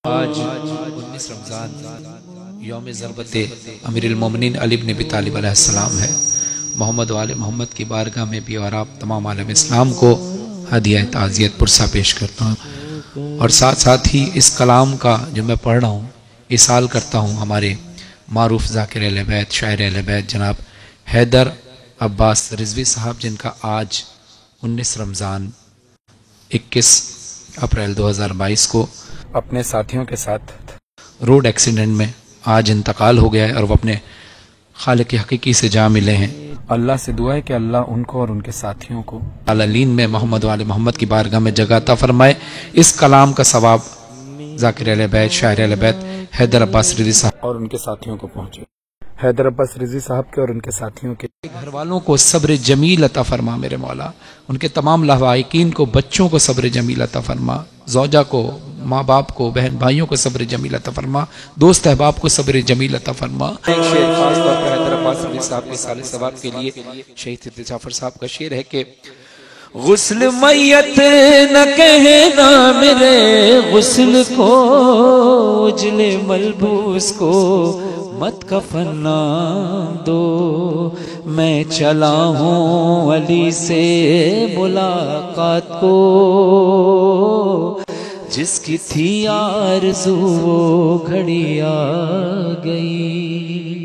آج 19 رمضان یوم ضربت امیر المومنین علی بن ابی طالب علیہ السلام ہے۔ محمد و آل محمد کی بارگاہ میں بھی اور آپ تمام عالم اسلام کو ہدیہ تعزیت پرسہ پیش کرتا ہوں، اور ساتھ ساتھ ہی اس کلام کا جو میں پڑھ رہا ہوں اصال کرتا ہوں ہمارے معروف ذاکر اہل بیت، شاعر اہل بیت جناب حیدر عباس رضوی صاحب، جن کا آج 19 رمضان 21 اپریل 2022 کو اپنے ساتھیوں کے ساتھ روڈ ایکسیڈنٹ میں آج انتقال ہو گیا ہے، اور وہ اپنے خالق حقیقی سے جا ملے ہیں۔ اللہ سے دعا ہے کہ اللہ ان کو اور ان کے ساتھیوں کو علین میں محمد و آل محمد کی بارگاہ میں جگہ عطا فرمائے۔ اس کلام کا ثواب ذاکر اہل بیت، شاعر اہل بیت حیدر عباس رضوی صاحب اور ان کے ساتھیوں کو پہنچے۔ حیدر عباس رضوی صاحب کے اور ان کے ساتھیوں کے گھر والوں کو صبر جمیل عطا فرما میرے مولا، ان کے تمام لواحقین کو، بچوں کو صبر جمیل عطا فرما، زوجہ کو، ماں باپ کو، بہن بھائیوں کو صبر جمیل عطا فرما، دوست احباب کو صبر جمیل عطا فرما۔ ایک شعر خاص طور پر حیدر عباس رضوی صاحب کے سال ثواب کے لیے شہید صفدر جعفر صاحب کا شعر ہے کہ غسل میت نہ کہنا میرے غسل کو، اجل ملبوس کو مت کفن نام دو، میں چلا ہوں علی سے ملاقات کو، جس کی تھی آرزو وہ گھڑی آ گئی۔